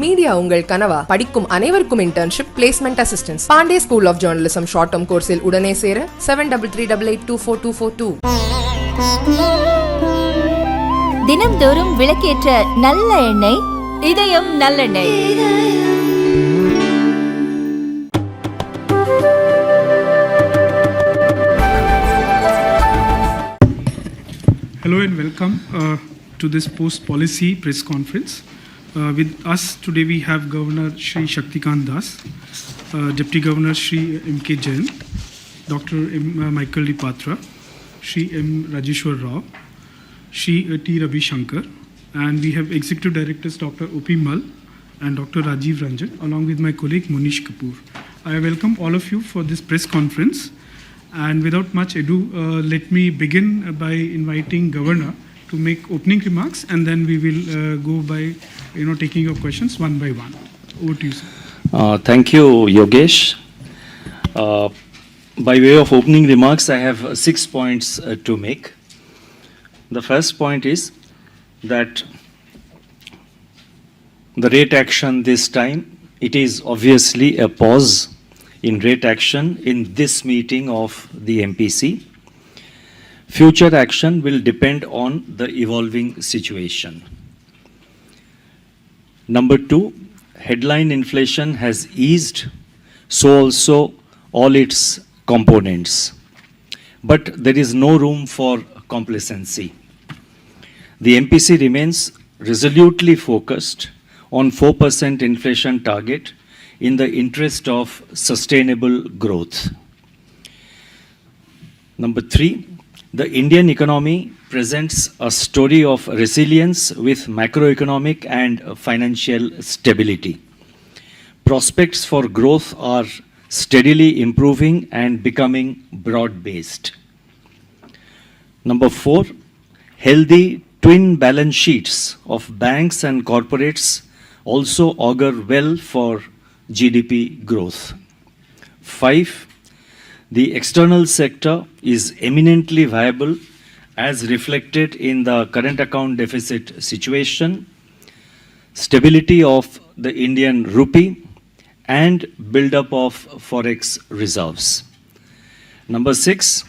Media உங்கள் கனவா? படிக்கும் அனைவருக்கும் internship, placement assistance. Pandey school of journalism short term கோர்ஸில் உடனே சேர 7338824242. தினம்தோறும் விளக்கேற்ற நல்ல எண்ணெய் இதயம் நல்லெண்ணெய். Hello and welcome to this post-policy press conference. With us today we have Governor Shri Shaktikanta, Deputy Governor Shri M.K. Jain, Dr. Michael D. Patra, Shri M. Rajeshwar Rao, Shri T. Ravi Shankar, and we have Executive Directors Dr. O.P. Mal and Dr. Rajiv Ranjan, along with my colleague Munish Kapoor. I welcome all of you for this press conference. And without much ado, let me begin by inviting Governor to make opening remarks, and then we will go by, taking your questions one by one. Over to you, sir. Thank you, Yogesh. By way of opening remarks, I have 6 points to make. The first point is that the rate action this time, it is obviously a pause in rate action in this meeting of the MPC. Future action will depend on the evolving situation. Number 2, headline inflation has eased, so also all its components. But there is no room for complacency. The MPC remains resolutely focused on 4% inflation target in the interest of sustainable growth. Number 3, the Indian economy presents a story of resilience with macroeconomic and financial stability. Prospects for growth are steadily improving and becoming broad-based. Number 4, healthy twin balance sheets of banks and corporates also augur well for GDP growth. 5, the external sector is eminently viable as reflected in the current account deficit situation, stability of the Indian rupee, and build-up of forex reserves. Number 6,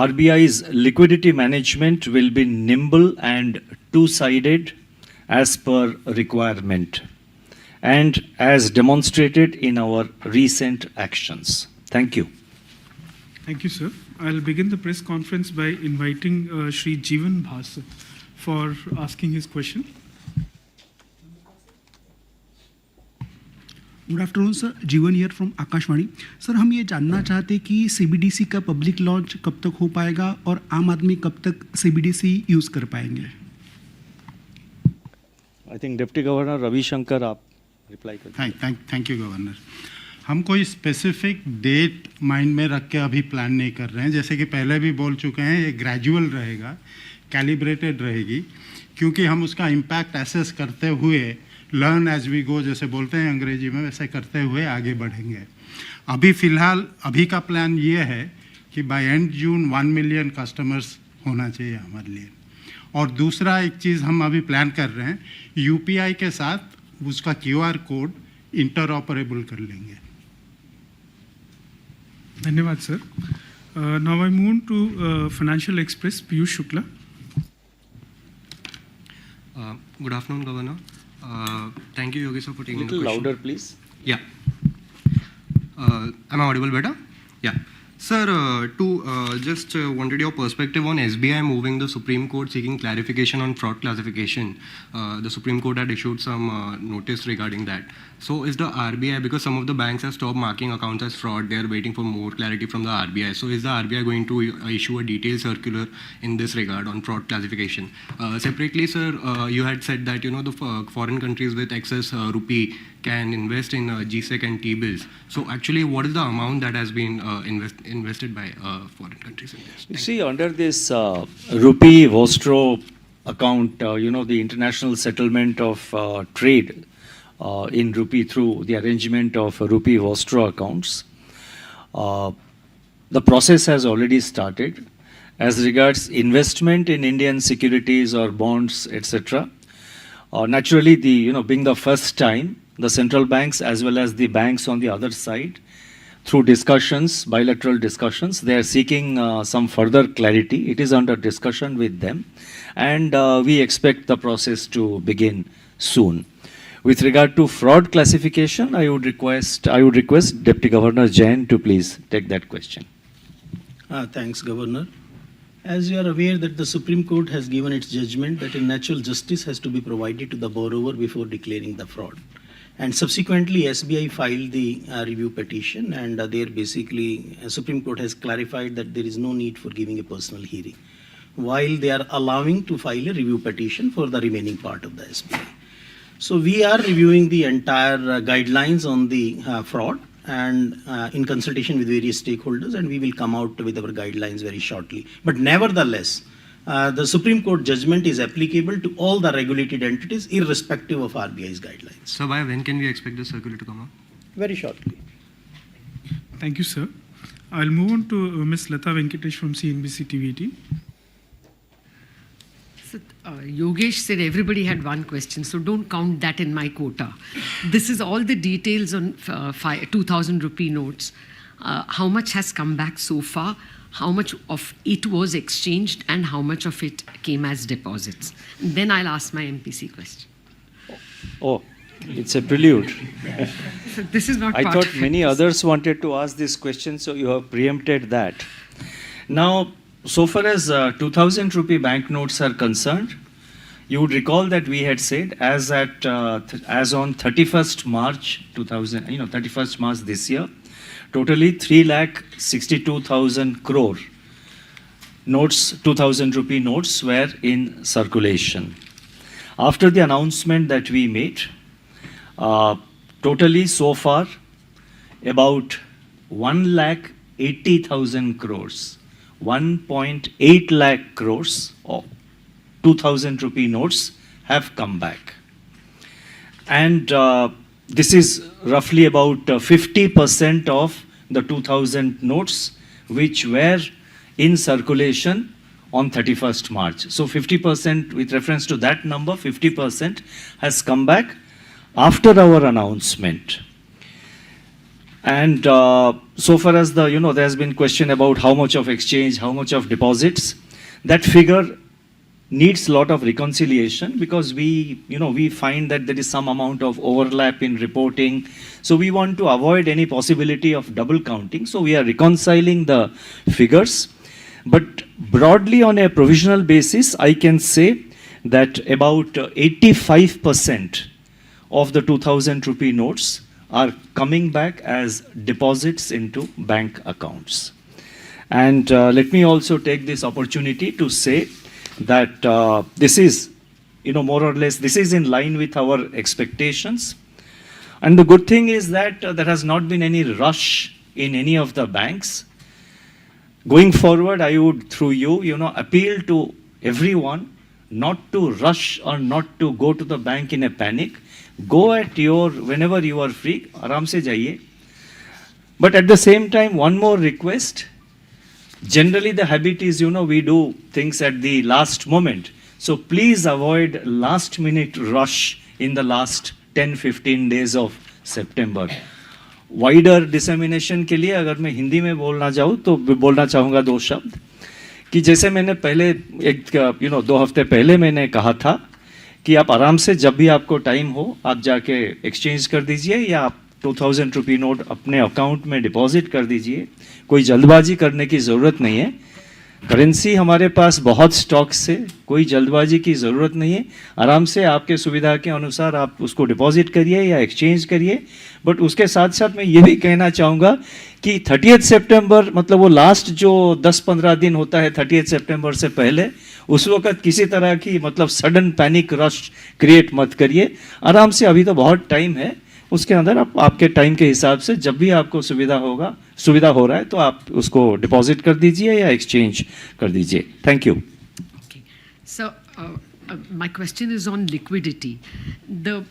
RBI's liquidity management will be nimble and two-sided as per requirement, and as demonstrated in our recent actions. Thank you. Thank you, sir. I'll begin the press conference by inviting Shri Jeevan Bhas for asking his question. Good afternoon sir, जीवन here from Akashvani. Sir, हम ये जानना चाहते कि CBDC का public launch कब तक हो पाएगा और आम आदमी कब तक सीबीडीसी यूज़ कर पाएंगे? I think deputy governor Ravi Shankar आप रिप्लाई करें. Thank you governor. हम कोई स्पेसिफिक डेट माइंड में रख के अभी प्लान नहीं कर रहे हैं. जैसे कि पहले भी बोल चुके हैं, ये ग्रेजुअल रहेगा, कैलिब्रेटेड रहेगी, क्योंकि हम उसका इम्पैक्ट एसेस करते हुए, लर्न एज वी गो जैसे बोलते हैं अंग्रेजी में, वैसे करते हुए आगे बढ़ेंगे. अभी फ़िलहाल अभी का प्लान ये है कि by end June 1 million customers होना चाहिए हमारे लिए. और दूसरा एक चीज़ हम अभी प्लान कर रहे हैं, यूपीआई के साथ उसका QR कोड इंटरऑपरेबल कर लेंगे. धन्यवाद sir. Now I move to Financial Express, Piyush Shukla. Good afternoon, Governor. Thank you, Yogesh, for taking the question. Little louder, please. Yeah. Am I audible better? Yeah. Sir, just wanted your perspective on SBI moving the Supreme Court seeking clarification on fraud classification. The Supreme Court had issued some notice regarding that. So is the RBI, because some of the banks have stopped marking accounts as fraud, they are waiting for more clarity from the RBI. So is the RBI going to issue a detailed circular in this regard on fraud classification? Separately, sir, you had said that, the foreign countries with excess rupee can invest in GSEC and T-bills. So actually, what is the amount that has been invested by foreign countries in this? You see, under this rupee Vostro account, the international settlement of trade in rupee through the arrangement of rupee Vostro accounts, the process has already started. As regards investment in Indian securities or bonds, etc., Naturally, being the first time, the central banks as well as the banks on the other side, through discussions, bilateral discussions, they are seeking some further clarity. It is under discussion with them, and we expect the process to begin soon. With regard to fraud classification, I would request Deputy Governor Jain to please take that question. Thanks, Governor. As you are aware that the Supreme Court has given its judgment that a natural justice has to be provided to the borrower before declaring the fraud. And subsequently, SBI filed the review petition, and there basically Supreme Court has clarified that there is no need for giving a personal hearing, while they are allowing to file a review petition for the remaining part of the SBI. So we are reviewing the entire guidelines on the fraud and in consultation with various stakeholders, and we will come out with our guidelines very shortly. But nevertheless, the Supreme Court judgment is applicable to all the regulated entities irrespective of RBI's guidelines. So by when can we expect the circular to come out? Very shortly. Thank you, sir. I'll move on to Ms. Lata Venkatesh from CNBC TV18. So, Yogesh said everybody had one question, so don't count that in my quota. This is all the details on 2,000 rupee notes. How much has come back so far? How much of it was exchanged and how much of it came as deposits? And then I'll ask my MPC question. Oh, it's a prelude. So this is not I part thought of many it. others wanted to ask this question, so you have preempted that. Now, so far as 2,000 rupee banknotes are concerned, you would recall that we had said as on 31st March 31st March this year, totally 3,62,000 crore notes, 2,000 rupee notes were in circulation. After the announcement that we made, totally so far about 1,80,000 crores, 1.8 lakh crores of 2,000 rupee notes have come back. And this is roughly about 50% of the 2,000 notes which were in circulation on 31st March. So 50%, with reference to that number, 50% has come back after our announcement. And so far as there has been question about how much of exchange, how much of deposits, that figure needs a lot of reconciliation because we find that there is some amount of overlap in reporting. So we want to avoid any possibility of double counting. So we are reconciling the figures. But broadly on a provisional basis, I can say that about 85% of the 2,000 rupee notes are coming back as deposits into bank accounts. And let me also take this opportunity to say that this is, more or less, this is in line with our expectations. And the good thing is that there has not been any rush in any of the banks. Going forward, I would, through you, appeal to everyone not to rush or not to go to the bank in a panic. Go at whenever you are free, aram se jaiye. But at the same time, one more request. Generally, the habit is, we do things at the last moment. So please avoid last minute rush in the last 10-15 days of September. Wider dissemination के लिए अगर मैं हिंदी में बोलना चाहूँ तो बोलना चाहूँगा दो शब्द कि जैसे मैंने पहले 2 हफ्ते पहले मैंने कहा था कि आप आराम से जब भी आपको टाइम हो आप जाके एक्सचेंज कर दीजिए या आप 2,000 रुपी नोट अपने अकाउंट में डिपॉजिट कर दीजिए. कोई जल्दबाजी करने की ज़रूरत नहीं है. करेंसी हमारे पास बहुत स्टॉक से, कोई जल्दबाजी की ज़रूरत नहीं है. आराम से आपके सुविधा के अनुसार आप उसको डिपॉजिट करिए या एक्सचेंज करिए. बट उसके साथ साथ मैं ये भी कहना चाहूँगा कि 30 सितंबर मतलब वो लास्ट जो 10-15 दिन होता है 30 सितंबर से पहले, उस वक्त किसी तरह की मतलब सडन पैनिक रश क्रिएट मत करिए. आराम से अभी तो बहुत टाइम है, उसके अंदर आप आपके टाइम के हिसाब से जब भी आपको सुविधा हो रहा है तो आप उसको डिपॉजिट कर दीजिए या एक्सचेंज कर दीजिए. Thank you. So, my question is on liquidity. The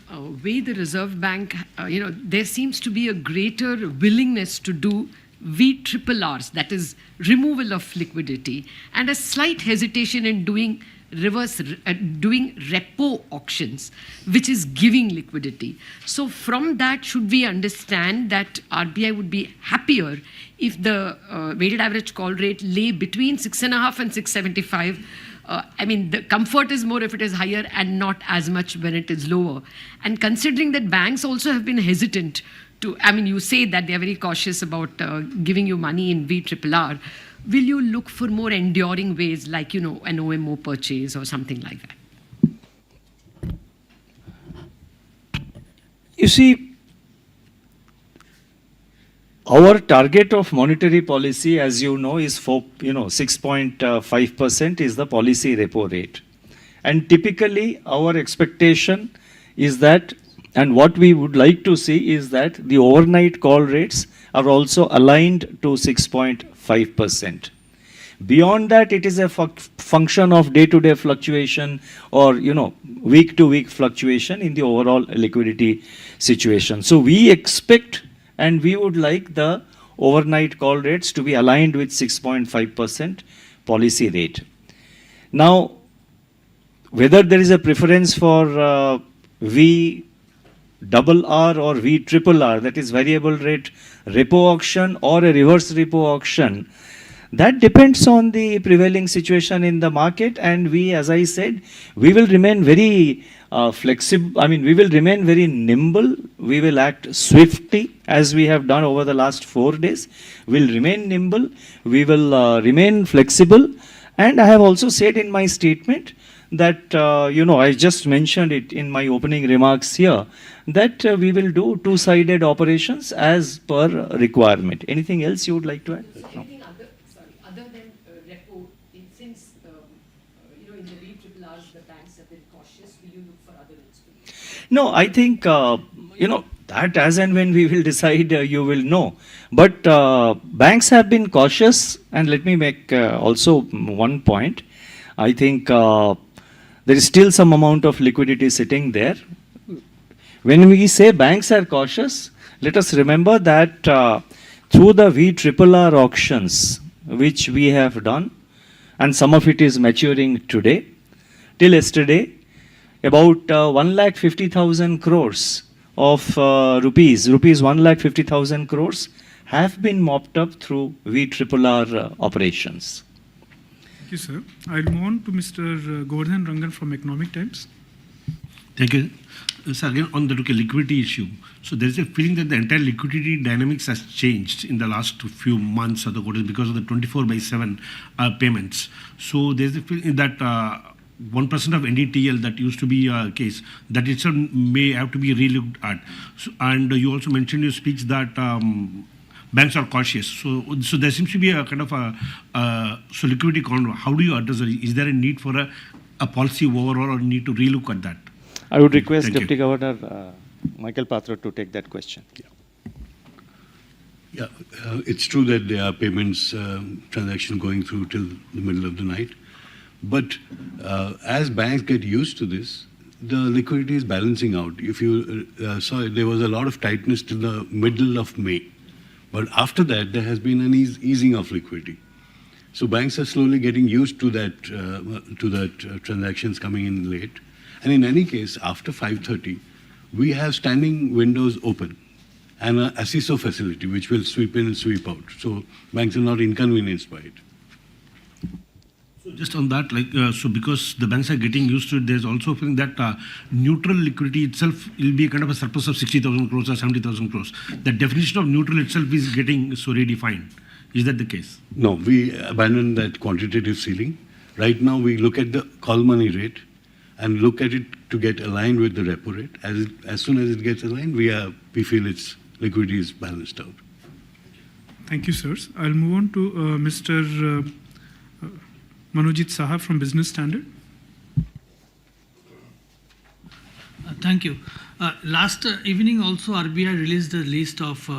way the Reserve Bank, there seems to be a greater willingness to do VRRs, that is removal of liquidity, and a slight hesitation in doing doing repo auctions, which is giving liquidity. So from that, should we understand that RBI would be happier if the weighted average call rate lay between 6.5 and 675? I mean, the comfort is more if it is higher and not as much when it is lower. And considering that banks also have been hesitant to, I mean, you say that they are very cautious about giving you money in VRRR. Will you look for more enduring ways like, an OMO purchase or something like that? You see, our target of monetary policy, as you know, is 6.5% is the policy repo rate. And typically, our expectation is that, and what we would like to see is that the overnight call rates are also aligned to 6.5%. Beyond that, it is a function of day-to-day fluctuation or, week-to-week fluctuation in the overall liquidity situation. So we expect and we would like the overnight call rates to be aligned with 6.5% policy rate. Now, whether there is a preference for VRR or VRRR, that is variable rate repo auction or a reverse repo auction, that depends on the prevailing situation in the market, and we, as I said, we will remain very flexible. I mean, we will remain very nimble. We will act swiftly as we have done over the last 4 days. We'll remain nimble. We will remain flexible. And I have also said in my statement that, I just mentioned it in my opening remarks here, that we will do two-sided operations as per requirement. Anything else you would like to add? No. Other than repo, since in the VRRRs the banks have been cautious, will you look for other instruments? No, I think that as and when we will decide, you will know. But banks have been cautious, and let me make also one point. I think there is still some amount of liquidity sitting there. When we say banks are cautious, let us remember that through the VRRR auctions, which we have done, and some of it is maturing today, till yesterday, about 1,50,000 crores of rupees 1,50,000 crores have been mopped up through VRRR operations. Thank you, sir. I'll move on to Mr. Govardhan Rangan from Economic Times. Thank you. So again, on the liquidity issue, so there is a feeling that the entire liquidity dynamics has changed in the last few months of the quarter because of the 24/7 payments. So there is a feeling that 1% of NDTL that used to be a case, that itself may have to be relooked at. So, and you also mentioned in your speech that banks are cautious. So there seems to be a kind of so liquidity control. How do you address it? Is there a need for a policy overall or need to relook at that? I would request Deputy Governor Michael Patra to take that question. Yeah, it's true that there are payments transaction going through till the middle of the night. But as banks get used to this, the liquidity is balancing out. If you saw, there was a lot of tightness till the middle of May. But after that, there has been an easing of liquidity. So banks are slowly getting used to that transactions coming in late. And in any case, after 5:30, we have standing windows open and an ASISO facility which will sweep in and sweep out. So banks are not inconvenienced by it. So just on that, so because the banks are getting used to it, there's also a feeling that neutral liquidity itself will be a kind of a surplus of 60,000 crores or 70,000 crores. The definition of neutral itself is getting so redefined. Is that the case? No, we abandoned that quantitative ceiling. Right now, we look at the call money rate and look at it to get aligned with the repo rate. As soon as it gets aligned, we feel its liquidity is balanced out. Thank you, sirs. I'll move on to Mr. Manojit Saha from Business Standard. Thank you. Last evening also RBI released a list of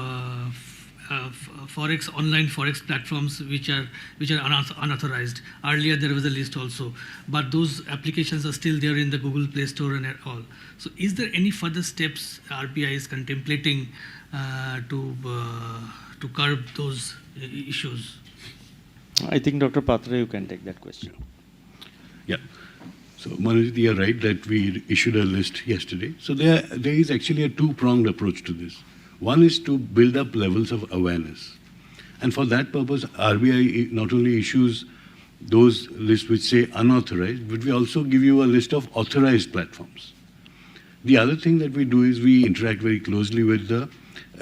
online forex platforms which are unauthorized. Earlier there was a list also, but those applications are still there in the Google Play Store and all. So is there any further steps RBI is contemplating to curb those issues? I think Dr. Patra, you can take that question. Yeah. So Manojit, you are right that we issued a list yesterday. So there is actually a two-pronged approach to this. One is to build up levels of awareness. And for that purpose, RBI not only issues those lists which say unauthorized, but we also give you a list of authorized platforms. The other thing that we do is we interact very closely with the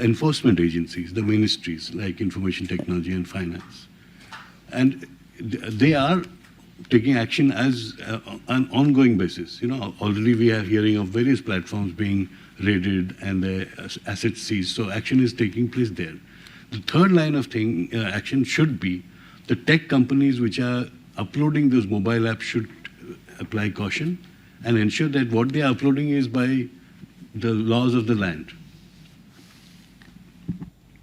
enforcement agencies, the ministries like Information Technology and Finance. And they are taking action as an ongoing basis. You know, already we are hearing of various platforms being raided and their assets seized, so action is taking place there. The third line of action should be the tech companies which are uploading those mobile apps should apply caution and ensure that what they are uploading is by the laws of the land.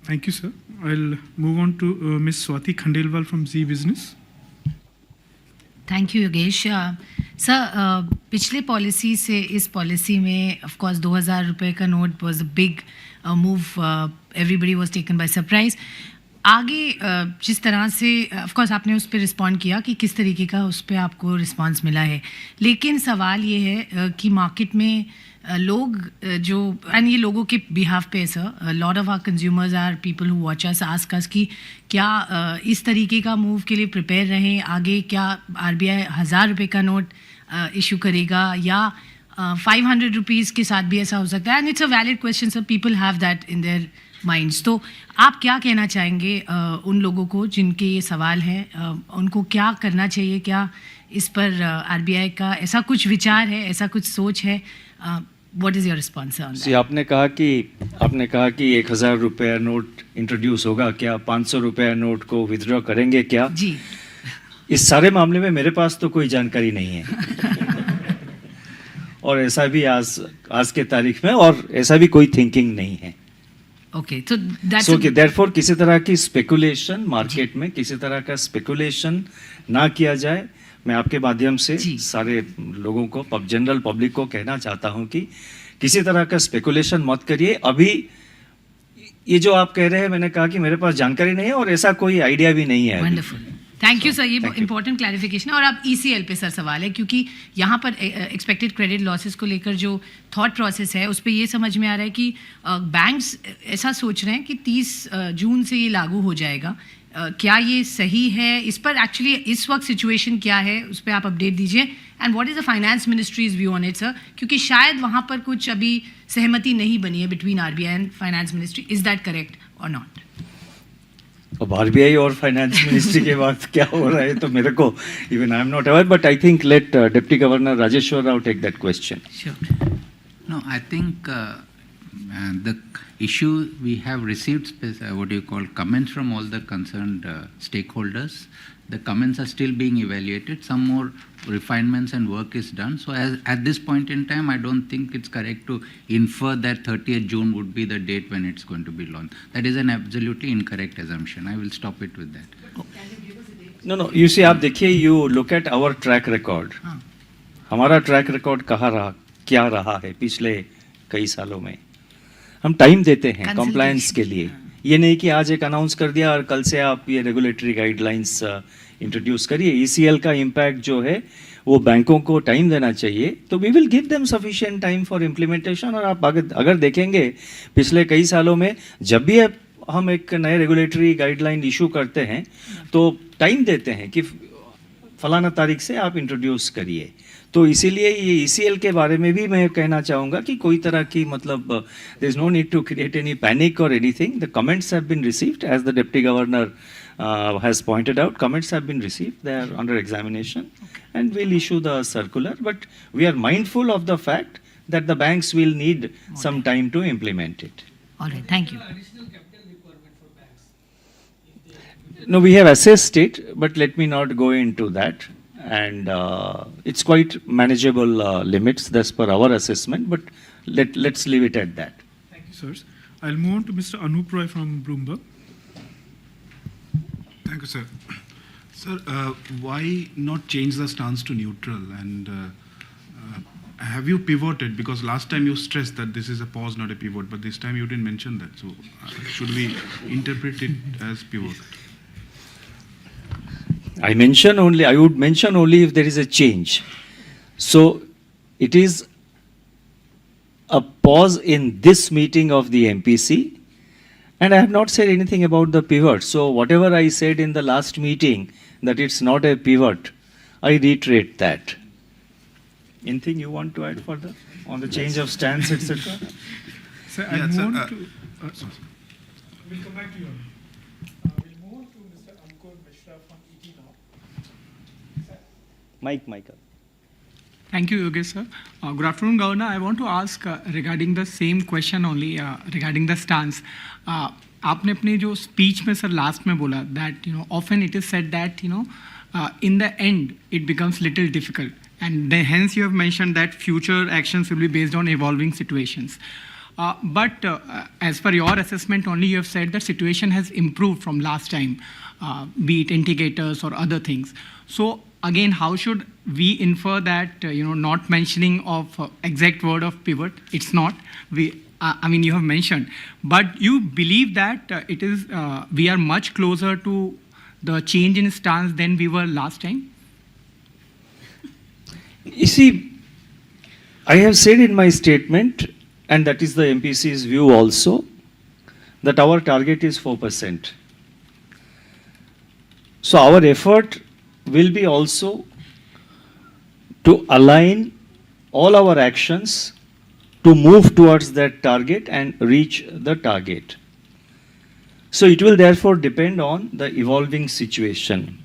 Thank you, sir. I'll move on to Ms. Swati Khandelwal from Z Business. Thank you Yogesh sir पिछले policy से इस policy में of course 2000 रुपये का note was a big move everybody was taken by surprise आगे जिस तरह से ऑफ कोर्स आपने उस पर रिस्पॉन्ड किया कि किस तरीके का उस पर आपको रिस्पांस मिला है लेकिन सवाल ये है कि मार्केट में लोग जो एंड ये लोगों के बिहाफ पे है sir lot of our consumers are people who watch us ask us कि क्या इस तरीके का मूव के लिए प्रिपेयर रहें आगे क्या आरबीआई 1000 रुपये का नोट इशू करेगा या 500 रुपीज़ के साथ भी ऐसा हो सकता है and it's a valid question sir people have that in their minds तो आप क्या कहना चाहेंगे उन लोगों को जिनके ये सवाल हैं उनको क्या करना चाहिए क्या इस पर आरबीआई का ऐसा कुछ विचार है ऐसा कुछ सोच है what is your response on that आपने कहा कि 1000 रुपया नोट इंट्रोड्यूस होगा क्या 500 रुपया नोट को विथड्रॉ करेंगे क्या जी इस सारे मामले में मेरे पास तो कोई जानकारी नहीं है और ऐसा भी आज के तारीख में और ऐसा भी कोई थिंकिंग नहीं है ओके तो दैट्स देयरफॉर किसी तरह की स्पेकुलेशन मार्केट में किसी तरह का स्पेकुलेशन ना किया जाए मैं आपके माध्यम से सारे लोगों को जनरल पब्लिक को कहना चाहता हूं कि किसी तरह का स्पेकुलेशन मत करिए अभी ये जो आप कह रहे हैं मैंने कहा कि मेरे पास जानकारी नहीं है और ऐसा कोई आइडिया भी नहीं है वंडरफुल थैंक यू सर ये इंपॉर्टेंट क्लैरिफिकेशन और अब ईसीएल पे सर सवाल है क्योंकि यहाँ पर एक्सपेक्टेड क्रेडिट लॉसेस को लेकर जो थॉट प्रोसेस है उस पर ये समझ में आ रहा है कि बैंक्स ऐसा सोच रहे हैं कि 30 जून से ये लागू हो जाएगा क्या ये सही है इस पर एक्चुअली इस वक्त सिचुएशन क्या है उस पर आप अपडेट दीजिए and what is the finance ministries view on it sir क्योंकि शायद वहाँ पर कुछ अभी सहमति नहीं बनी है between RBI and finance ministry is that correct और नॉट अब आरबीआई और फाइनेंस मिनिस्ट्री के बाद क्या हो रहा है तो मेरे को even I am not aware but I think let deputy governor Rajeshwar Rao take that question No, I think the issue we have received what you call comments from all the concerned stakeholders. The comments are still being evaluated. Some more refinements and work is done. So at this point in time, I don't think it's correct to infer that 30th June would be the date when it's going to be launched. That is an absolutely incorrect assumption. I will stop it with that. No. You see, आप देखिए, you look at our track record. हमारा track record क्या रहा है पिछले कई सालों में हम टाइम देते हैं कंप्लायंस के लिए ये नहीं कि आज एक अनाउंस कर दिया और कल से आप ये रेगुलेटरी गाइडलाइंस इंट्रोड्यूस करिए ईसीएल का इम्पैक्ट जो है वो बैंकों को टाइम देना चाहिए तो we will give them sufficient time for implementation और आप अगर देखेंगे पिछले कई सालों में जब भी हम एक नए रेगुलेटरी गाइडलाइन इशू करते हैं तो टाइम देते हैं कि फलाना तारीख से आप इंट्रोड्यूस करिए तो इसीलिए ये ईसीएल के बारे में भी मैं कहना चाहूँगा कि कोई तरह की मतलब there is no need to create any panic और anything the comments have been received as the deputy governor has pointed out comments have been received they are under examination and we'll issue the circular but we are mindful of the fact that the banks will need some time to implement it all right thank you no we have assessed it but let me not go into that and it's quite manageable limits that's per our assessment but let's leave it at that thank you sir I'll move on to Mr. Anup Roy from Bloomberg. Thank you, sir. Sir, why not change the stance to neutral? And have you pivoted? Because last time you stressed that this is a pause, not a pivot, but this time you didn't mention that. So should we interpret it as pivot? I would mention only if there is a change. So it is a pause in this meeting of the MPC, and I have not said anything about the pivot. So whatever I said in the last meeting, that it's not a pivot, I reiterate that. Anything you want to add further on the change of stance, etc.? Sir, I move on to... We'll come back to you. We'll move on to Mr. Ankur Mishra from ET now. Michael. Thank you, Yogesh sir. Good afternoon, Governor. I want to ask regarding the same question only regarding the stance. आपने अपने जो speech में sir last में बोला that often it is said that in the end it becomes little difficult, and then hence you have mentioned that future actions will be based on evolving situations. But as per your assessment only, you have said that situation has improved from last time, be it indicators or other things. So again, how should we infer that, not mentioning of exact word of pivot, it's not, I mean, you have mentioned, but you believe that it is, we are much closer to the change in stance than we were last time? You see, I have said in my statement, and that is the MPC's view also, that our target is 4%. So our effort will be also to align all our actions to move towards that target and reach the target. So it will therefore depend on the evolving situation.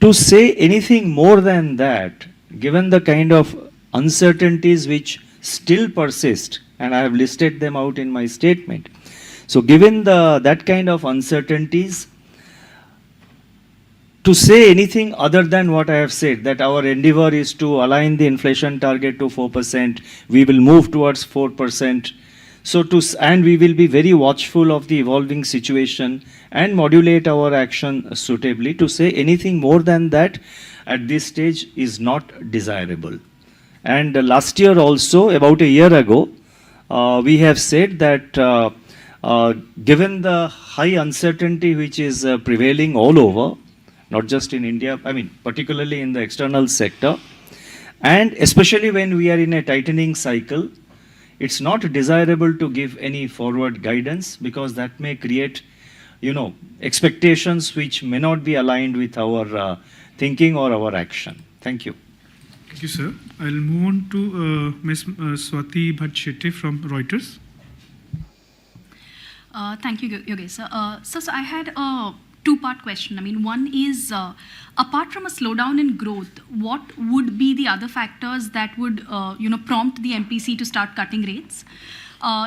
To say anything more than that, given the kind of uncertainties which still persist, and I have listed them out in my statement. So given that kind of uncertainties, to say anything other than what I have said, that our endeavor is to align the inflation target to 4%, we will move towards 4%. And we will be very watchful of the evolving situation and modulate our action suitably. To say anything more than that at this stage is not desirable. And last year also, about a year ago, we have said that given the high uncertainty which is prevailing all over, not just in India, I mean, particularly in the external sector, and especially when we are in a tightening cycle, it's not desirable to give any forward guidance, because that may create, expectations which may not be aligned with our thinking or our action. Thank you. Thank you, sir. I'll move on to Ms. Swati Bhatt from Reuters. Thank you, Yogesh sir. So I had a two-part question. I mean, one is, apart from a slowdown in growth, what would be the other factors that would, prompt the MPC to start cutting rates?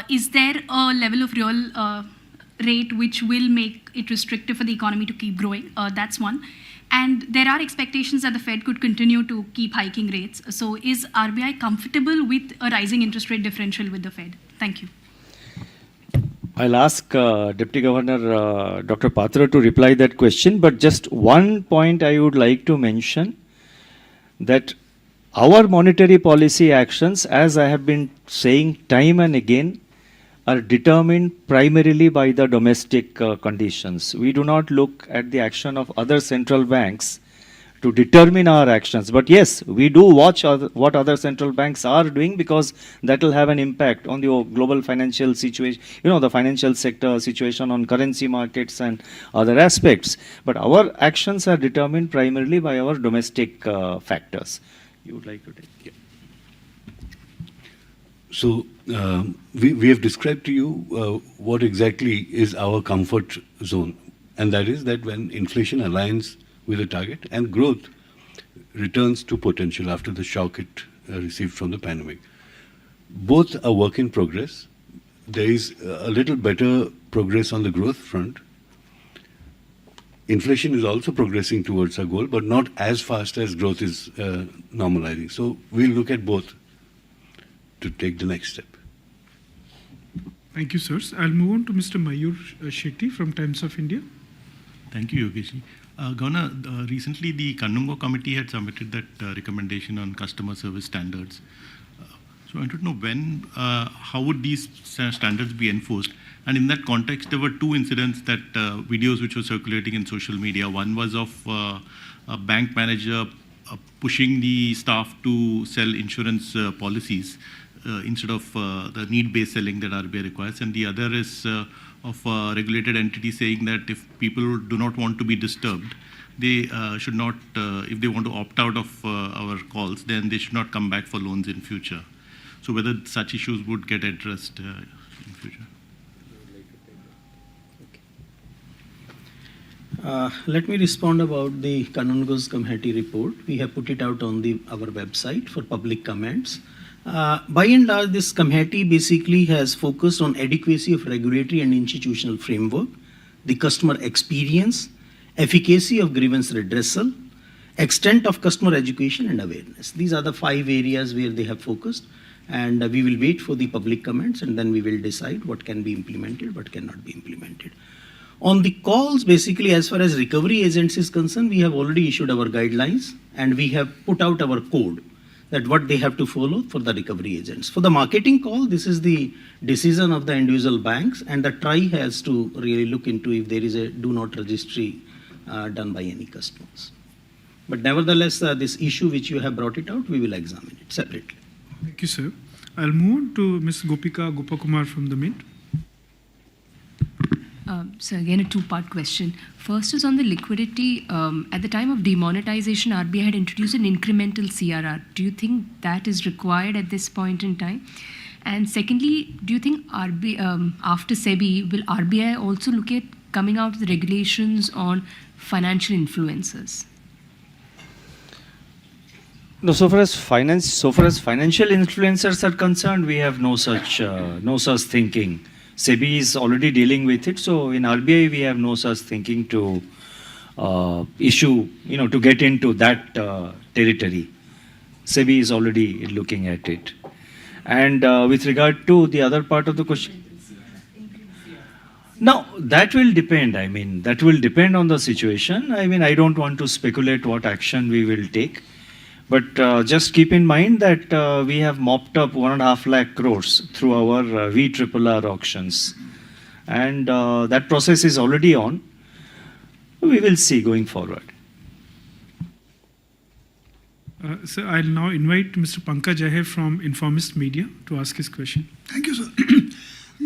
Is there a level of real rate which will make it restrictive for the economy to keep growing? That's one. And there are expectations that the Fed could continue to keep hiking rates. So is RBI comfortable with a rising interest rate differential with the Fed? Thank you. I'll ask Deputy Governor Dr. Patra to reply that question, but just one point I would like to mention, that our monetary policy actions, as I have been saying time and again, are determined primarily by the domestic conditions. We do not look at the action of other central banks to determine our actions. But yes, we do watch what other central banks are doing, because that will have an impact on the global financial situation, the financial sector situation, on currency markets and other aspects. But our actions are determined primarily by our domestic factors. You would like to take? Yeah. So we have described to you what exactly is our comfort zone, and that is that when inflation aligns with a target and growth returns to potential after the shock it received from the pandemic. Both are work in progress. There is a little better progress on the growth front. Inflation is also progressing towards our goal, but not as fast as growth is normalizing. So we'll look at both to take the next step. Thank you, sirs. I'll move on to Mr. Mayur Shetty from Times of India. Thank you, Yogesh. Governor, recently the Kannungo committee had submitted that recommendation on customer service standards. So I want to know when, how would these standards be enforced? And in that context, there were two incidents that videos which were circulating in social media. One was of a bank manager pushing the staff to sell insurance policies instead of the need-based selling that RBI requires, and the other is of a regulated entity saying that if people do not want to be disturbed, they should not, if they want to opt out of our calls, then they should not come back for loans in future. So whether such issues would get addressed in future. Let me respond about the Kanungo's committee report. We have put it out on our website for public comments. By and large, this committee basically has focused on adequacy of regulatory and institutional framework, the customer experience, efficacy of grievance redressal, extent of customer education and awareness. These are the 5 areas where they have focused, and we will wait for the public comments and then we will decide what can be implemented, what cannot be implemented. On the calls, basically, as far as recovery agents is concerned, we have already issued our guidelines and we have put out our code that what they have to follow for the recovery agents. For the marketing call, this is the decision of the individual banks, and the TRI has to really look into if there is a do not registry done by any customers. But nevertheless, this issue which you have brought it out, we will examine it separately. Thank you, sir. I'll move on to Ms. Gopika Gopakumar from the Mint. So again, a two-part question. First is on the liquidity. At the time of demonetization, RBI had introduced an incremental CRR. Do you think that is required at this point in time? And secondly, do you think after SEBI, will RBI also look at coming out with regulations on financial influencers? No, so far as financial influencers are concerned, we have no such thinking. SEBI is already dealing with it, so in RBI we have no such thinking to issue, to get into that territory. SEBI is already looking at it. And with regard to the other part of the question, now that will depend. That will depend on the situation. I don't want to speculate what action we will take. But just keep in mind that we have mopped up 1.5 lakh crores through our VRRR auctions. And that process is already on. We will see going forward. Sir, I'll now invite Mr. Pankaj Ahe from Informist Media to ask his question. Thank you, sir.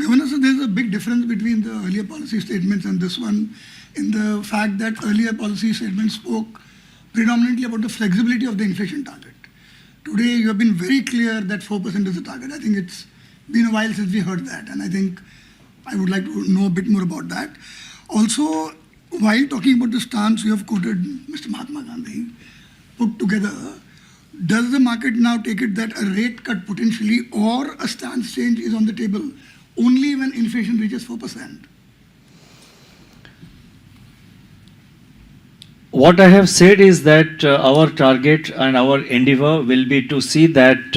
Governor, sir, there's a big difference between the earlier policy statements and this one in the fact that earlier policy statements spoke predominantly about the flexibility of the inflation target. Today, you have been very clear that 4% is the target. I think it's been a while since we heard that, and I think I would like to know a bit more about that. Also, while talking about the stance you have quoted Mr. Mahatma Gandhi put together, does the market now take it that a rate cut potentially or a stance change is on the table only when inflation reaches 4%? What I have said is that our target and our endeavor will be to see that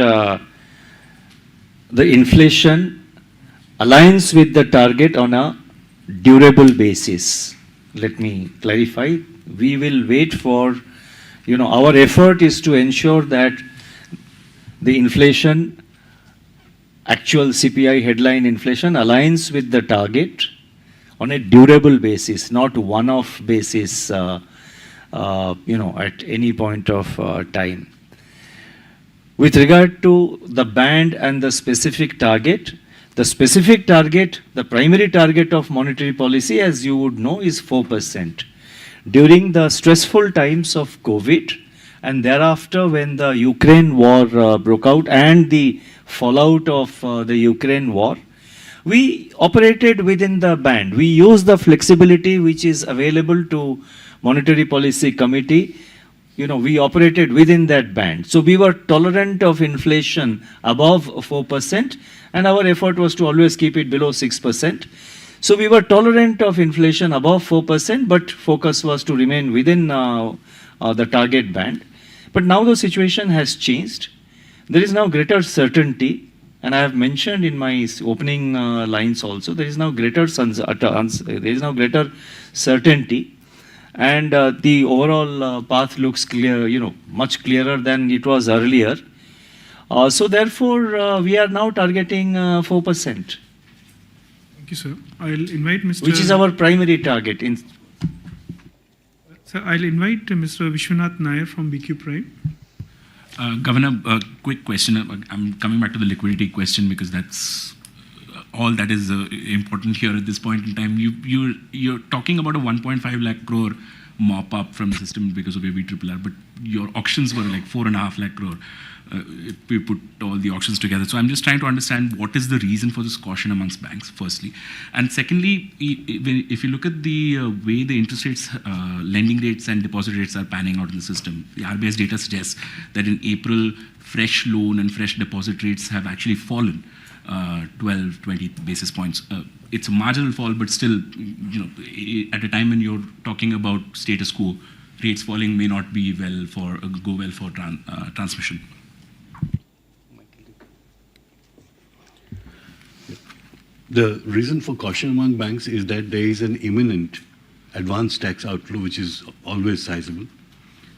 the inflation aligns with the target on a durable basis. Let me clarify. We will wait for, our effort is to ensure that the inflation, actual CPI headline inflation aligns with the target on a durable basis, not one-off basis. At any point of time. With regard to the band and the specific target, the primary target of monetary policy, as you would know, is 4%. During the stressful times of COVID and thereafter when the Ukraine war broke out and the fallout of the Ukraine war, we operated within the band. We used the flexibility which is available to Monetary Policy Committee. We operated within that band. So we were tolerant of inflation above 4%, and our effort was to always keep it below 6%. So we were tolerant of inflation above 4%, but focus was to remain within the target band. But now the situation has changed. There is now greater certainty, and I have mentioned in my opening lines also, there is now greater certainty. And the overall path looks clear, much clearer than it was earlier. So therefore, we are now targeting 4%. Thank you, sir. I'll invite Mr. Which is our primary target. Sir, I'll invite Mr. Vishwanath Nair from BQ Prime. Governor, quick question. I'm coming back to the liquidity question because that's all that is important here at this point in time. You're talking about a 1.5 lakh crore mop up from the system because of AVRRR, but your auctions were like 4.5 lakh crore. If we put all the auctions together. So I'm just trying to understand what is the reason for this caution amongst banks, firstly. And secondly, if you look at the way the interest rates, lending rates and deposit rates are panning out in the system, the RBI's data suggests that in April, fresh loan and fresh deposit rates have actually fallen 12, 20 basis points. It's a marginal fall, but still, you know, at a time when you're talking about status quo, rates falling may not be go well for transmission. The reason for caution among banks is that there is an imminent advance tax outflow, which is always sizable.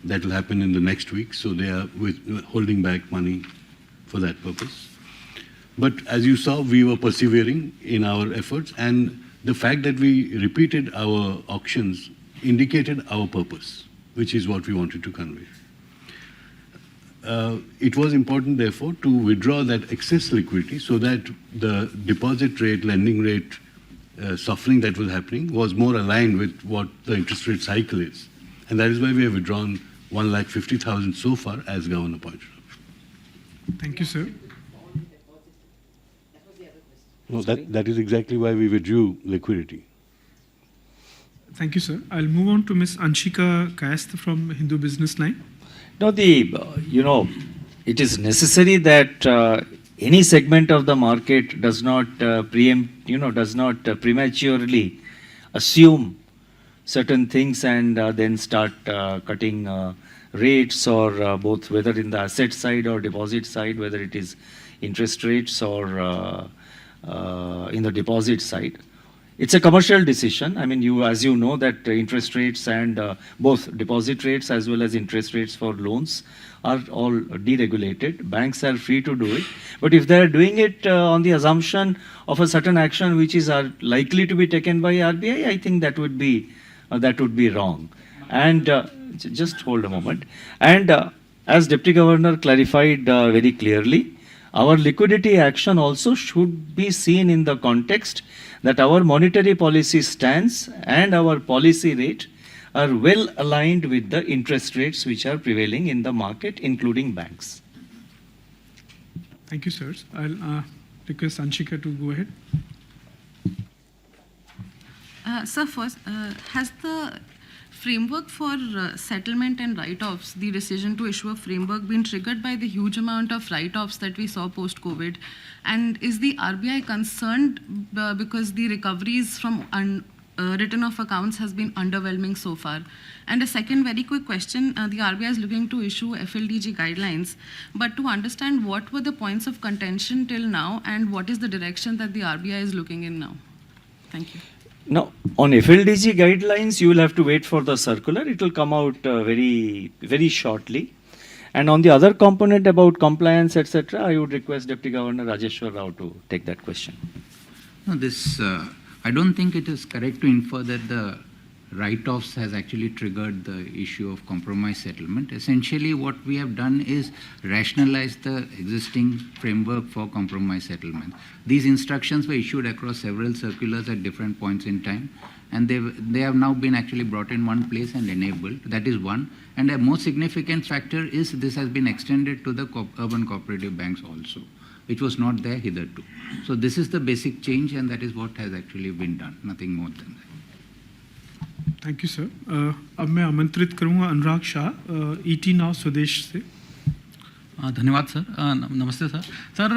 That will happen in the next week, so they are holding back money for that purpose. But as you saw, we were persevering in our efforts, and the fact that we repeated our auctions indicated our purpose, which is what we wanted to convey. It was important, therefore, to withdraw that excess liquidity so that the deposit rate, lending rate softening that was happening was more aligned with what the interest rate cycle is. And that is why we have withdrawn 1,50,000 so far, as Governor pointed out. Thank you, sir. No, that is exactly why we withdrew liquidity. Thank you, sir. I'll move on to Ms. Anshika Kayastha from Hindu Business Line. No, it is necessary that any segment of the market does not prematurely assume certain things and then start cutting rates or both whether in the asset side or deposit side, whether it is interest rates or in the deposit side. It's a commercial decision. I mean, as you know, that interest rates and both deposit rates as well as interest rates for loans are all deregulated. Banks are free to do it. But if they are doing it on the assumption of a certain action which is likely to be taken by RBI, I think that would be wrong. And just hold a moment. And as Deputy Governor clarified very clearly, our liquidity action also should be seen in the context that our monetary policy stance and our policy rate are well aligned with the interest rates which are prevailing in the market, including banks. Thank you, sir. I'll request Anshika to go ahead. Sir, first, has the framework for settlement and write-offs, the decision to issue a framework, been triggered by the huge amount of write-offs that we saw post-COVID? And is the RBI concerned because the recoveries from written-off accounts has been underwhelming so far? And a second very quick question, the RBI is looking to issue FLDG guidelines, but to understand what were the points of contention till now and what is the direction that the RBI is looking in now? Thank you. Now, on FLDG guidelines, you will have to wait for the circular. It will come out very, very shortly. And on the other component about compliance, etc., I would request Deputy Governor Rajeshwar Rao to take that question. No, I don't think it is correct to infer that the write-offs has actually triggered the issue of compromise settlement. Essentially, what we have done is rationalize the existing framework for compromise settlement. These instructions were issued across several circulars at different points in time, and they have now been actually brought in one place and enabled. That is one. And a more significant factor is this has been extended to the urban cooperative banks also, which was not there hitherto. So this is the basic change, and that is what has actually been done, nothing more than that. Thank you sir. अब मैं आमंत्रित करूंगा अनुराग Shah ET now स्वदेश से. धन्यवाद sir. नमस्ते sir. Sir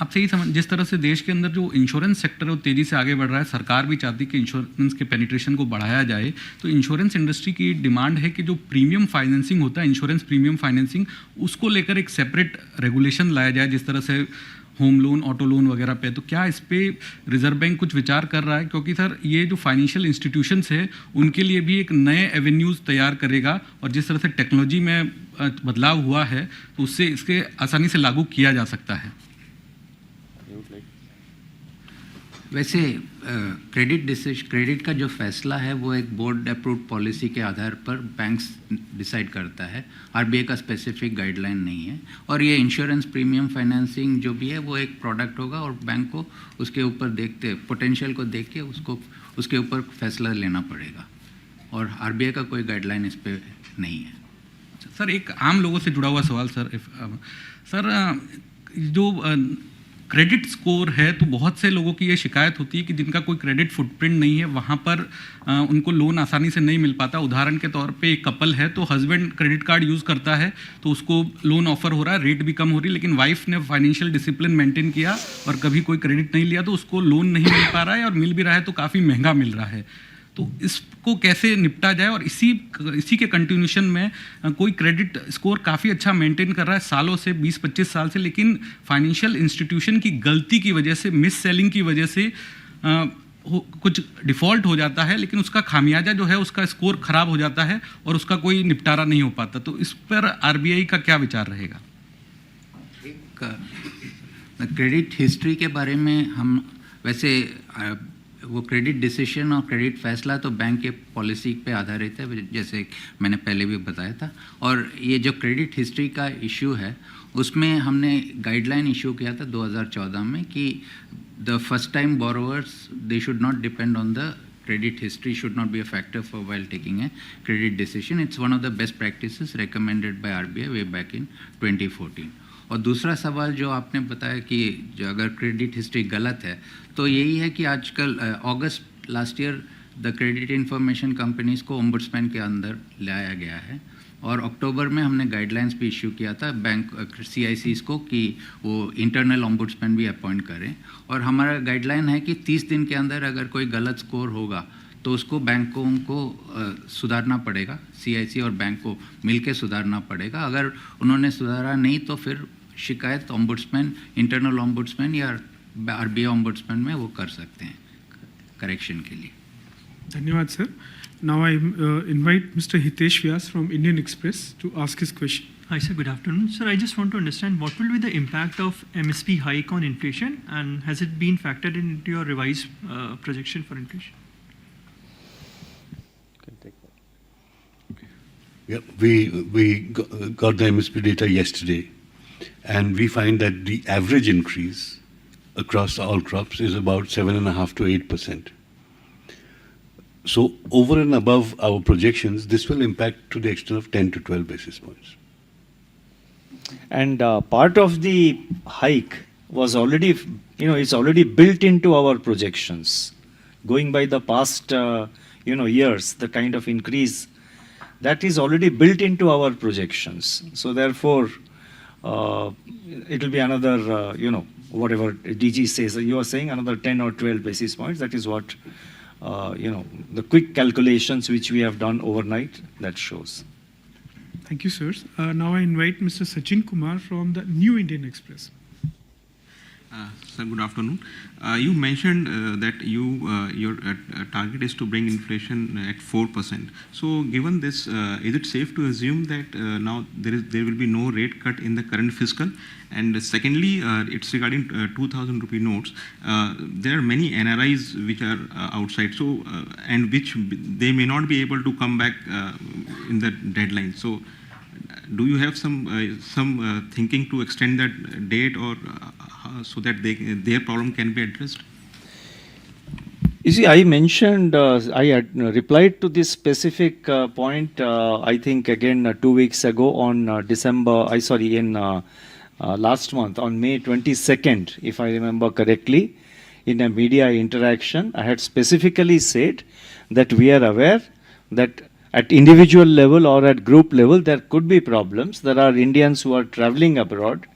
आपसे ही जिस तरह से देश के अंदर जो इंश्योरेंस सेक्टर है वो तेज़ी से आगे बढ़ रहा है, सरकार भी चाहती है कि इंश्योरेंस के पेनिट्रेशन को बढ़ाया जाए, तो इंश्योरेंस इंडस्ट्री की डिमांड है कि जो प्रीमियम फाइनेंसिंग होता है, इंश्योरेंस प्रीमियम फाइनेंसिंग, उसको लेकर एक सेपरेट रेगुलेशन लाया जाए, जिस तरह से होम लोन, ऑटो लोन वगैरह पे. तो क्या इस पे रिजर्व बैंक कुछ विचार कर रहा है? क्योंकि सर ये जो फाइनेंशियल इंस्टीट्यूशंस है उनके लिए भी एक नए एवेन्यूज़ तैयार करेगा, और जिस तरह से टेक्नोलॉजी में बदलाव हुआ है तो उससे इसके आसानी से लागू किया जा सकता है. वैसे क्रेडिट का जो फैसला है वो एक बोर्ड अप्रूव्ड पॉलिसी के आधार पर बैंक्स डिसाइड करता है, आरबीआई का स्पेसिफिक गाइडलाइन नहीं है। और ये इंश्योरेंस प्रीमियम फाइनेंसिंग जो भी है वो एक प्रोडक्ट होगा और बैंक को उसके ऊपर देखते पोटेंशियल को देख के उसको उसके ऊपर फैसला लेना पड़ेगा, और आरबीआई का कोई गाइडलाइन इस पर नहीं है। सर एक आम लोगों से जुड़ा हुआ सवाल सर, सर जो क्रेडिट स्कोर है तो बहुत से लोगों की ये शिकायत होती है कि जिनका कोई क्रेडिट फुटप्रिंट नहीं है वहाँ पर उनको लोन आसानी से नहीं मिल पाता। उदाहरण के तौर पे एक कपल है तो हस्बैंड क्रेडिट कार्ड यूज़ करता है तो उसको लोन ऑफर हो रहा है, रेट भी कम हो रही है, लेकिन वाइफ ने फाइनेंशियल डिसिप्लिन मेंटेन किया और कभी कोई क्रेडिट नहीं लिया तो उसको लोन नहीं मिल पा रहा है, और मिल भी रहा है तो काफ़ी महंगा मिल रहा है। तो इसको कैसे निपटा जाए? और इसी के कंटिन्यूशन में कोई क्रेडिट स्कोर काफ़ी अच्छा मेंटेन कर रहा है सालों से, 20-25 साल से, लेकिन फाइनेंशियल इंस्टीट्यूशन की गलती की वजह से, मिस सेलिंग की वजह से कुछ डिफ़ॉल्ट हो जाता है, लेकिन उसका खामियाजा जो है उसका स्कोर ख़राब हो जाता है और उसका कोई निपटारा नहीं हो पाता। तो इस पर आरबीआई का क्या विचार रहेगा? क्रेडिट हिस्ट्री के बारे में हम वैसे वो क्रेडिट डिसीजन और क्रेडिट फैसला तो बैंक के पॉलिसी पे आधारित है, जैसे मैंने पहले भी बताया था। और ये जो क्रेडिट हिस्ट्री का इशू है उसमें हमने गाइडलाइन इशू किया था 2014 में कि the first time borrowers they should not depend on the credit history, should not be a factor for while taking a credit decision. It's one of the best practices recommended by RBI way back in 2014. और दूसरा सवाल जो आपने बताया कि जो अगर credit history गलत है तो यही है कि आजकल अगस्त last year the credit information companies को ओम्बुड्समैन के अंदर लाया गया है, और अक्टूबर में हमने गाइडलाइंस भी इश्यू किया था बैंक CICs को कि वो इंटरनल ओम्बुड्समैन भी अपॉइंट करें। और हमारा गाइडलाइन है कि 30 दिन के अंदर अगर कोई गलत स्कोर होगा तो उसको बैंकों को सुधारना पड़ेगा, CIC और बैंक को मिलके सुधारना पड़ेगा। अगर उन्होंने सुधारा नहीं तो फिर शिकायत ओम्बुड्समैन, इंटरनल ओम्बुड्समैन या RBI ओम्बुड्समैन में वो कर सकते हैं करेक्शन के लिए। धन्यवाद sir. Now I invite Mr. Hitesh Vyas from Indian Express to ask his question. Hi sir, good afternoon. Sir, I just want to understand what will be the impact of MSP hike on inflation, and has it been factored into your revised projection for inflation? Yeah, we got the MSP data yesterday, and we find that the average increase across all crops is about 7.5 to 8%. So over and above our projections, this will impact to the extent of 10 to 12 basis points. And part of the hike was already, it's already built into our projections. Going by the past, years, the kind of increase that is already built into our projections. So therefore, it will be another, whatever DG says. You are saying another 10 or 12 basis points. That is what, the quick calculations which we have done overnight, that shows. Thank you, sir. Now I invite Mr. Sachin Kumar from the New Indian Express. Sir, good afternoon. You mentioned that your target is to bring inflation at 4%. So, given this, is it safe to assume that now there will be no rate cut in the current fiscal? And secondly, it's regarding 2,000 rupee notes. There are many NRIs which are outside, so and which they may not be able to come back in the deadline. So, do you have some thinking to extend that date, or so that their problem can be addressed? You see, I mentioned, I had replied to this specific point, I think again 2 weeks ago on last month on May 22nd, if I remember correctly, in a media interaction. I had specifically said that we are aware that at individual level or at group level there could be problems. There are Indians who are traveling abroad.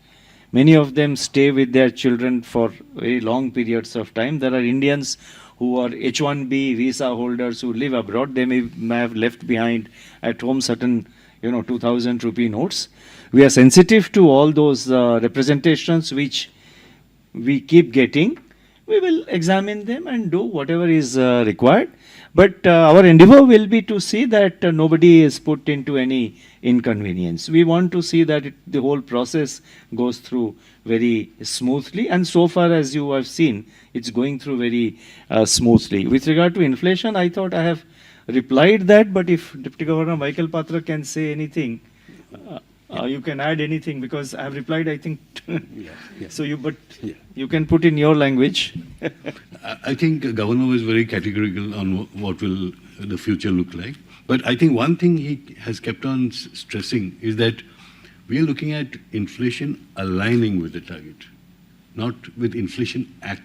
Many of them stay with their children for very long periods of time. There are Indians who are H-1B visa holders who live abroad. They may have left behind at home certain 2,000 rupee notes. We are sensitive to all those representations which we keep getting. we will examine them and do whatever is required. But our endeavor will be to see that nobody is put into any inconvenience. We want to see that the whole process goes through very smoothly, and so far as you have seen, it's going through very smoothly. With regard to inflation, I thought I have replied that, but if Deputy Governor Michael Patra can say anything, you can add anything, because I have replied, I think. So you can put in your language. I think Governor was very categorical on what will the future look like. But I think one thing he has kept on stressing is that we are looking at inflation aligning with the target, not with inflation at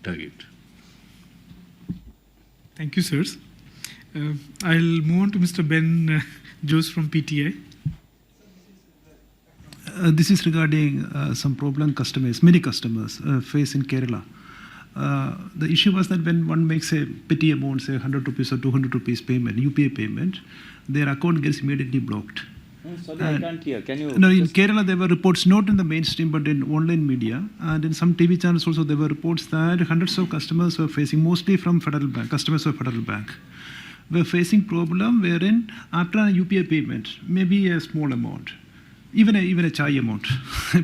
target. Thank you, sirs. I'll move on to Mr. Ben Jose from PTI. This is regarding some problem customers, many customers face in Kerala. The issue was that when one makes a petty amount, say 100 rupees or 200 rupees payment, UPI payment, their account gets immediately blocked. Sorry, I can't hear. Can you? No, in Kerala there were reports not in the mainstream but in online media, and in some TV channels also there were reports that hundreds of customers were facing, mostly from Federal Bank, customers of Federal Bank, were facing problem wherein after a UPI payment, maybe a small amount, even a chai amount,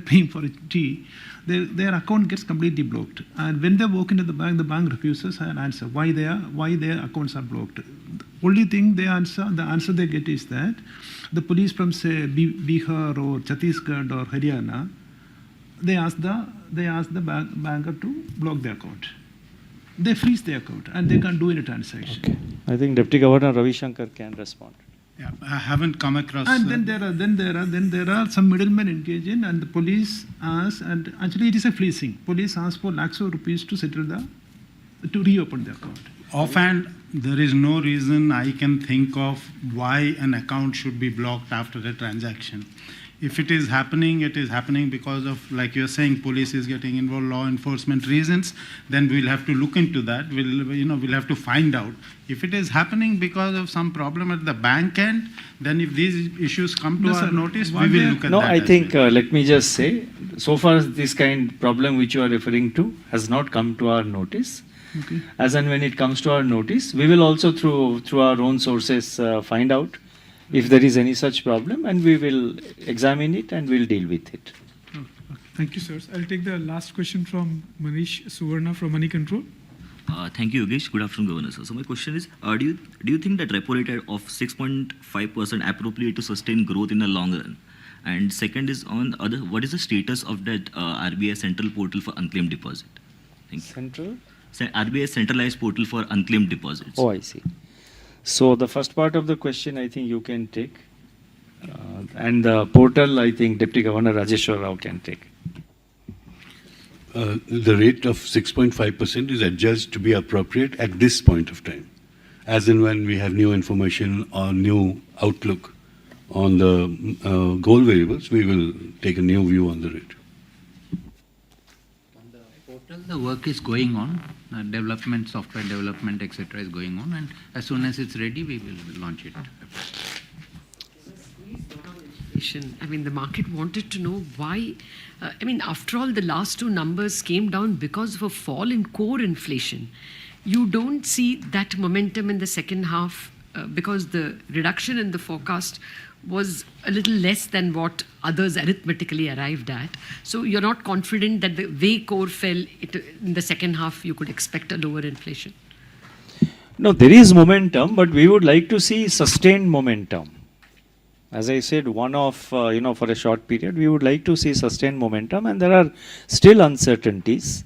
paying for a tea, their account gets completely blocked. And when they walk into the bank refuses an answer why their accounts are blocked. The only thing the answer they get is that the police from say Bihar or Chhattisgarh or Haryana, they ask the banker to block the account. They freeze the account and they can't do any transaction. Okay. I think Deputy Governor Ravi Shankar can respond. Yeah, I haven't come across. And then there are some middlemen engaged in, and the police ask, and actually it is a fleecing. Police ask for lakhs of rupees to to reopen the account. Offhand, there is no reason I can think of why an account should be blocked after a transaction. If it is happening because of, like you're saying, police is getting involved, law enforcement reasons, then we'll have to look into that. We'll have to find out. If it is happening because of some problem at the bank end, then if these issues come to our notice, we will look at that. No, I think, let me just say, so far as this kind of problem which you are referring to has not come to our notice. Okay. As and when it comes to our notice, we will also through our own sources find out if there is any such problem, and we will examine it and we'll deal with it. Okay. Thank you, sirs. I'll take the last question from Manish Suvarna from Money Control. Thank you, Yogesh. Good afternoon, Governor, sir. So my question is, do you think that repo rate of 6.5% appropriate to sustain growth in the long run? And second is what is the status of that RBI central portal for unclaimed deposit? Thank you. Central? RBI centralized portal for unclaimed deposits. Oh, I see. So the first part of the question, I think you can take. And the portal, I think Deputy Governor Rajeshwar Rao can take. The rate of 6.5% is adjudged to be appropriate at this point of time. As and when we have new information or new outlook on the goal variables, we will take a new view on the rate. On the portal, the work is going on. Development, software development, etc. is going on, and as soon as it's ready, we will launch it. I mean, the market wanted to know why. After all, the last two numbers came down because of a fall in core inflation. You don't see that momentum in the second half because the reduction in the forecast was a little less than what others arithmetically arrived at. So you're not confident that the way core fell in the second half, you could expect a lower inflation? No, there is momentum, but we would like to see sustained momentum. As I said, for a short period, we would like to see sustained momentum, and there are still uncertainties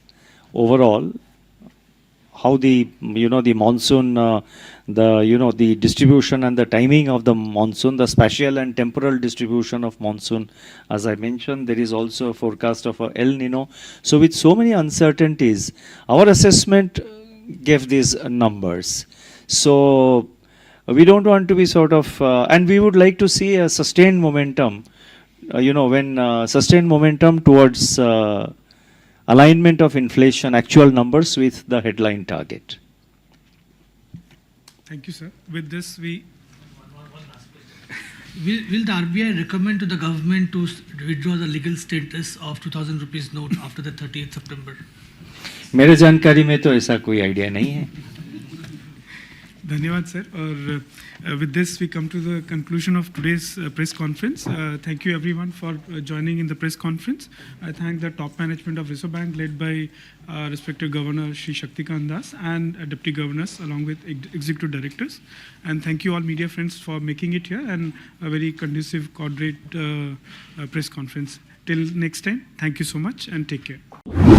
overall. How the monsoon, the distribution and the timing of the monsoon, the spatial and temporal distribution of monsoon. As I mentioned, there is also a forecast of El Nino. So with so many uncertainties, our assessment gave these numbers. So we don't want to be and we would like to see a sustained momentum, sustained momentum towards alignment of inflation, actual numbers with the headline target. Thank you, sir. With this, Will the RBI recommend to the government to withdraw the legal status of 2,000 rupees note after the 30th September? मेरे जानकारी में तो ऐसा कोई idea नहीं है. धन्यवाद sir. और with this we come to the conclusion of today's press conference. Thank you everyone for joining in the press conference. I thank the top management of Reserve Bank led by respected Governor Shri Shaktikanta and Deputy Governors along with Executive Directors. And thank you all media friends for making it here and a very conducive, coordinate press conference. Till next time, thank you so much and take care.